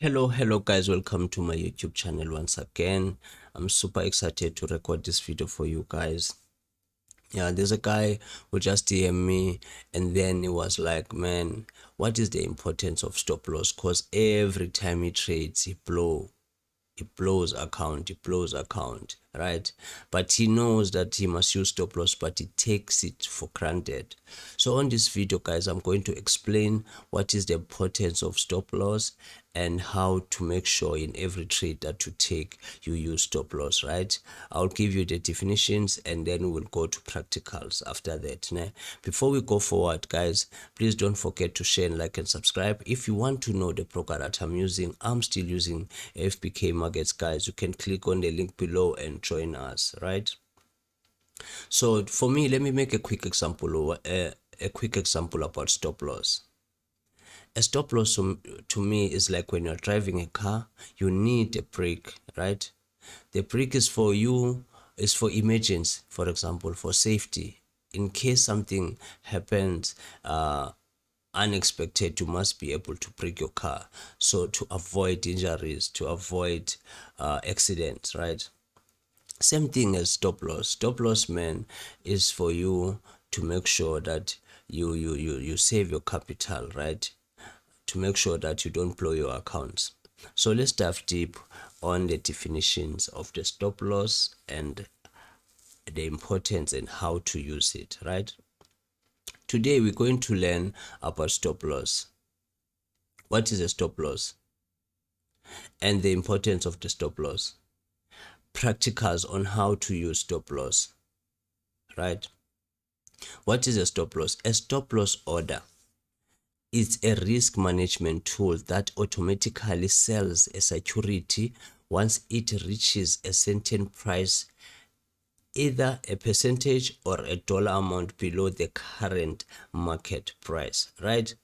Hello guys, welcome to my YouTube channel once again. I'm super excited to record this video for you guys. Yeah, there's a guy who just DM me and then he was like, man, what is the importance of stop loss? Cause every time he trades he blows account, right? But he knows that he must use stop loss, but he takes it for granted. So on this video guys, I'm going to explain what is the importance of stop loss and how to make sure in every trade that you take you use stop loss, right? I'll give you the definitions and then we'll go to practicals after that. Né? Before we go forward guys, please don't forget to share, like and subscribe. If you want to know the broker that I'm still using FBK Markets guys. You can click on the link below and join us, right? So for me, let me make a quick example about stop loss. A stop loss to me is like when you're driving a car, you need a brake, right? The brake is for you, is for emergency, for example, for safety. In case something happens unexpected, you must be able to brake your car, so to avoid injuries, to avoid accidents, right? Same thing as stop loss. Stop loss, man, is for you to make sure that you save your capital, right? To make sure that you don't blow your accounts. So let's dive deep on the definitions of the stop loss and the importance and how to use it, right? Today we're going to learn about stop loss. What is a stop loss and the importance of the stop loss? Practicals on how to use stop loss, right? What is a stop loss? A stop loss order is a risk management tool that automatically sells a security once it reaches a certain price, either a percentage or a dollar amount below the current market price, right?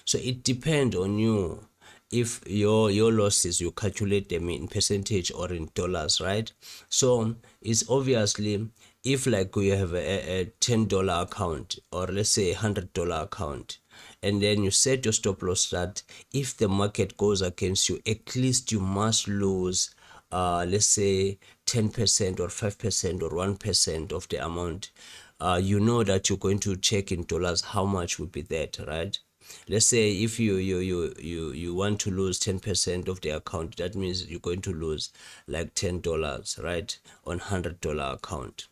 So it depends on you if your losses, you calculate them in percentage or in dollars, right? So it's obviously, if like you have a $10 account, or let's say $100 account, and then you set your stop loss that if the market goes against you, at least you must lose let's say 10% or 5% or 1% of the amount. You know that you're going to check in dollars how much would be that, right? Let's say if you want to lose 10% of the account, that means you're going to lose like $10, right, on $100 account.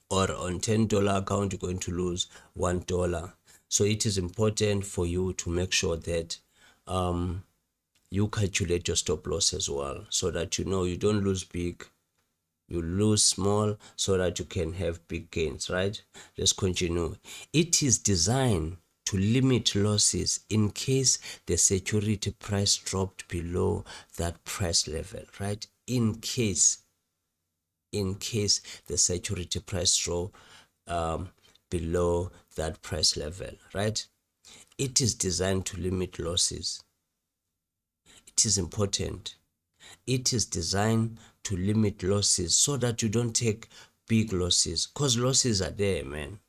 Or on $10 account, you're going to lose $1. So it is important for you to make sure that you calculate your stop loss as well, so that you know you don't lose big, you lose small, so that you can have big gains, right? Let's continue. It is designed to limit losses in case the security price dropped below that price level, right? In case the security price drop below that price level, right? It is designed to limit losses. It is important. It is designed to limit losses so that you don't take big losses, because losses are there, man.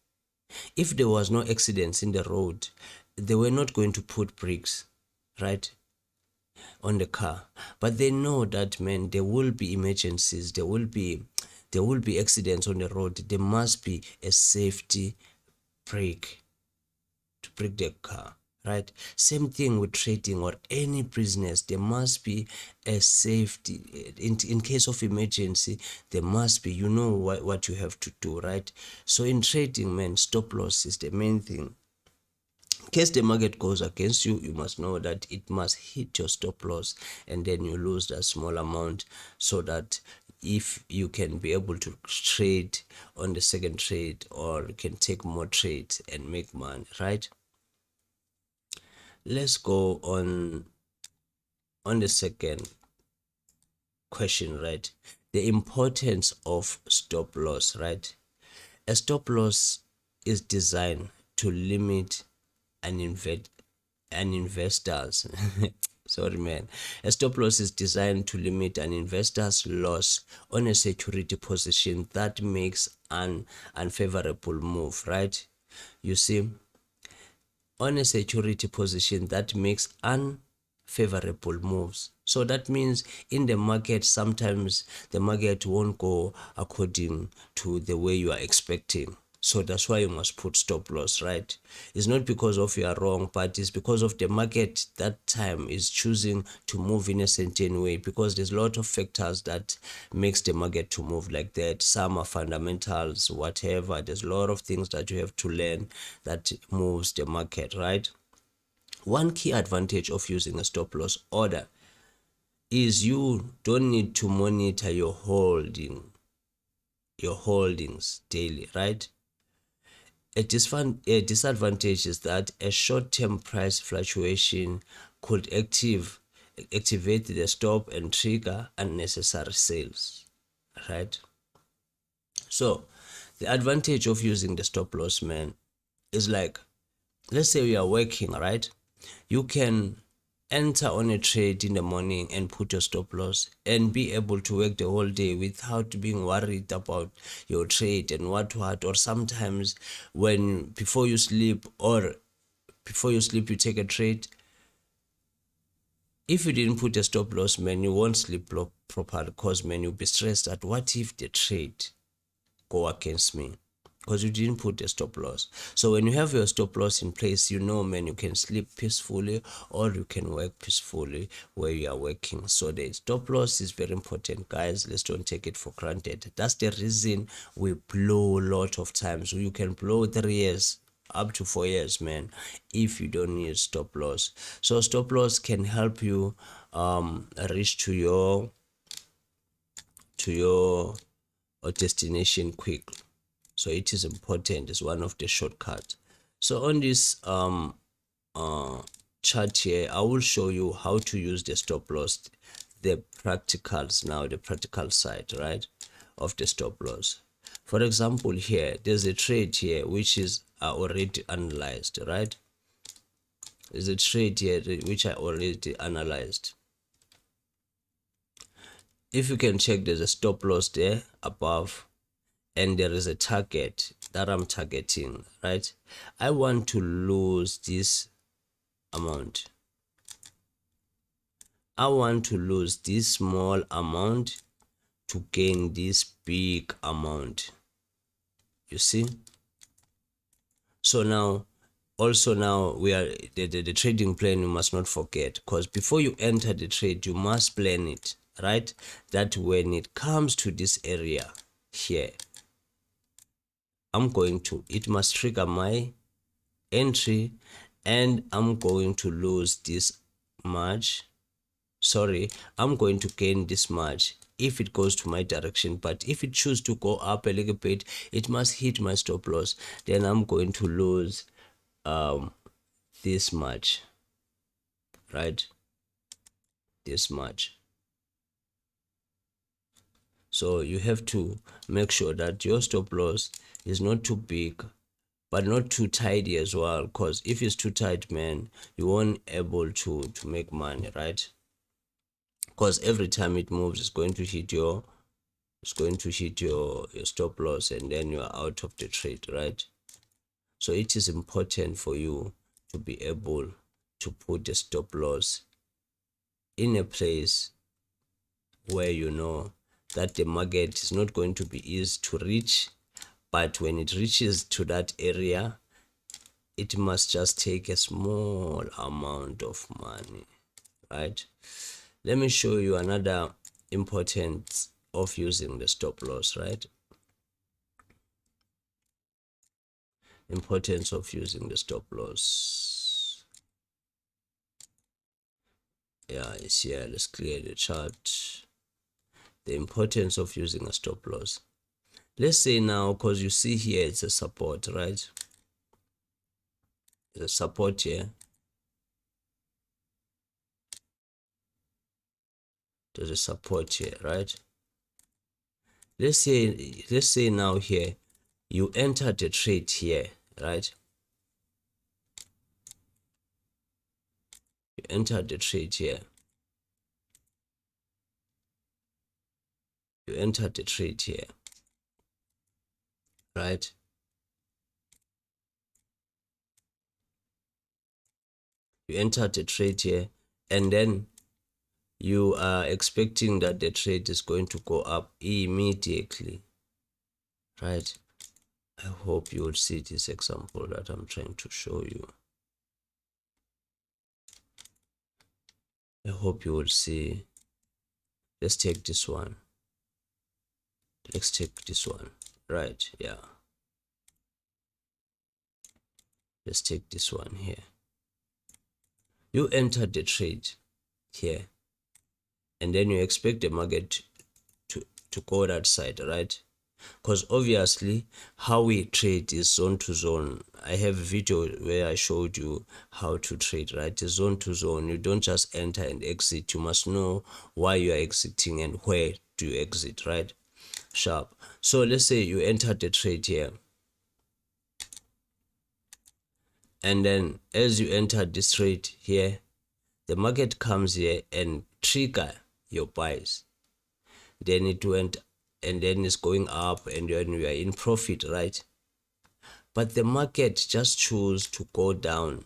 If there was no accidents in the road, they were not going to put brakes, right, on the car. But they know that, man, there will be emergencies, there will be accidents on the road. There must be a safety brake to brake the car, right? Same thing with trading or any business. There must be a safety in case of emergency. There must be, you know what you have to do, right? So in trading, man, stop loss is the main thing. In case the market goes against you, you must know that it must hit your stop loss, and then you lose that small amount, so that if you can be able to trade on the second trade, or you can take more trades and make money, right? Let's go on the second question, right? The importance of stop loss, right? A stop loss is designed to limit an investor's sorry man, a stop loss is designed to limit an investor's loss on a security position that makes an unfavorable move, right? You see, on a security position that makes an favorable moves. So that means in the market, sometimes the market won't go according to the way you are expecting. So that's why you must put stop loss, right? It's not because of you are wrong, but it's because of the market that time is choosing to move in a certain way, because there's a lot of factors that makes the market to move like that. Some are fundamentals, whatever. There's a lot of things that you have to learn that moves the market, right? One key advantage of using a stop loss order is you don't need to monitor your holdings daily, right? A disadvantage is that a short-term price fluctuation could activate the stop and trigger unnecessary sales, right? So the advantage of using the stop loss, man, is like, let's say you are working, right? You can enter on a trade in the morning and put your stop loss and be able to work the whole day without being worried about your trade and what, or sometimes when before you sleep you take a trade. If you didn't put a stop loss, man, you won't sleep properly, because man, you'll be stressed at what if the trade go against me, because you didn't put a stop loss. So when you have your stop loss in place, you know, man, you can sleep peacefully or you can work peacefully where you are working. So the stop loss is very important, guys. Let's don't take it for granted. That's the reason we blow a lot of times. So you can blow 3 years up to 4 years, man, if you don't use stop loss. So stop loss can help you reach to your destination quickly. So it is important. It's one of the shortcuts. So on this chart here, I will show you how to use the stop loss, the practicals now, the practical side, right, of the stop loss. For example, here there's a trade here which is already analyzed, right? There's a trade here which I already analyzed. If you can check, there's a stop loss there above, and there is a target that I'm targeting, right? I want to lose this amount. I want to lose this small amount to gain this big amount. You see? So now, also now we are the trading plan, you must not forget, because before you enter the trade, you must plan it, right? That when it comes to this area here, it must trigger my entry, and I'm going to lose this much. Sorry, I'm going to gain this much if it goes to my direction, but if it chooses to go up a little bit, it must hit my stop loss. Then I'm going to lose this much, right? This much. So you have to make sure that your stop loss is not too big but not too tidy as well, because if it's too tight, man, you won't able to make money, right? Because every time it moves, it's going to hit your stop loss, and then you are out of the trade, right? So it is important for you to be able to put the stop loss in a place where you know that the market is not going to be easy to reach, but when it reaches to that area, it must just take a small amount of money, right? Let me show you another importance of using the stop loss, right? Importance of using the stop loss. Yeah, it's here. Let's clear the chart. The importance of using a stop loss. Let's say now, because you see here it's a support, right? There's a support here. There's a support here, right? Let's say now here you enter the trade here, right? You enter the trade here. You enter the trade here, right? You enter the trade here, and then you are expecting that the trade is going to go up immediately, right? I hope you will see this example that I'm trying to show you. I hope you will see. Let's take this one. Let's take this one. Right, yeah. Let's take this one here. You enter the trade here, and then you expect the market to go that side, right? Because obviously how we trade is zone to zone. I have a video where I showed you how to trade, right? It's zone to zone. You don't just enter and exit. You must know why you are exiting and where do you exit, right? Sharp. So let's say you entered the trade here, and then as you enter this trade here, the market comes here and trigger your buys. Then it went, and then it's going up, and then you are in profit, right? But the market just chose to go down.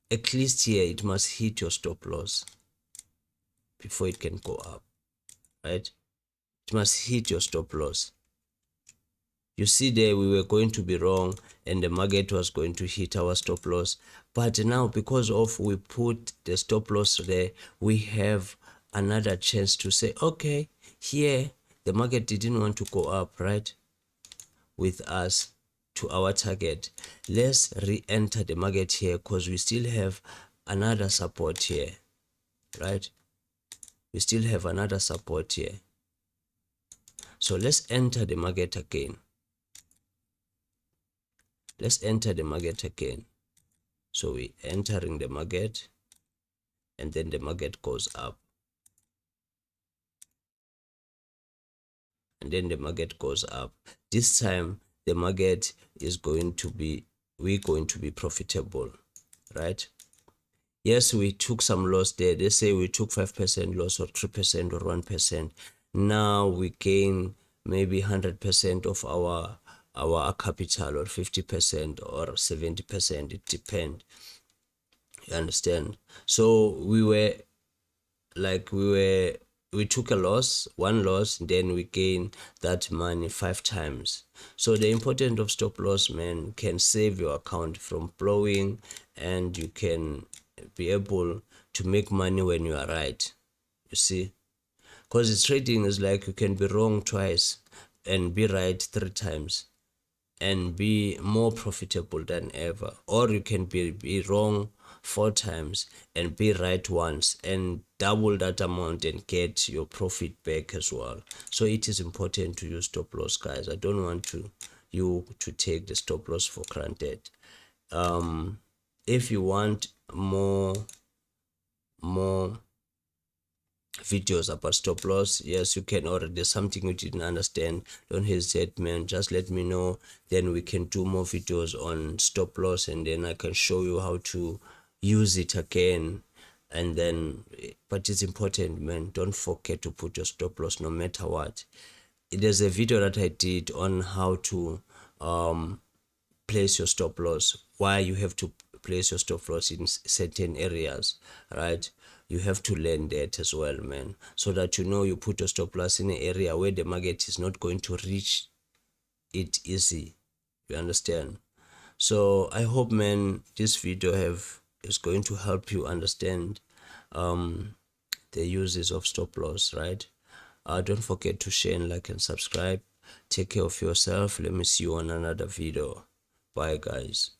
At least here it must hit your stop loss before it can go up, right? It must hit your stop loss. You see there, we were going to be wrong and the market was going to hit our stop loss, but now because of we put the stop loss there, we have another chance to say, okay, here the market didn't want to go up, right, with us to our target. Let's re-enter the market here because we still have another support here, right? We still have another support here. So let's enter the market again. Let's enter the market again. So we entering the market, and then the market goes up, and then the market goes up. This time the market is going to be, we're going to be profitable, right? Yes, we took some loss there. They say we took 5% loss or 3% or 1%. Now we gain maybe 100% of our capital, or 50% or 70%. It depends. You understand? So we took a loss, one loss, then we gain that money 5 times. So the importance of stop loss, man, can save your account from blowing, and you can be able to make money when you are right. You see, because trading is like you can be wrong twice and be right 3 times and be more profitable than ever, or you can be wrong 4 times and be right once and double that amount and get your profit back as well. So it is important to use stop loss, guys. I don't want you to take the stop loss for granted. If you want more videos about stop loss, yes, you can, or there's something you didn't understand, don't hesitate, man, just let me know, then we can do more videos on stop loss, and then I can show you how to use it again. And then, but it's important, man, don't forget to put your stop loss no matter what. There's a video that I did on how to place your stop loss, why you have to place your stop loss in certain areas, right? You have to learn that as well, man, so that you know you put your stop loss in an area where the market is not going to reach it easy. You understand? So I hope, man, this video is going to help you understand the uses of stop loss, right? Don't forget to share and like and subscribe. Take care of yourself. Let me see you on another video. Bye, guys.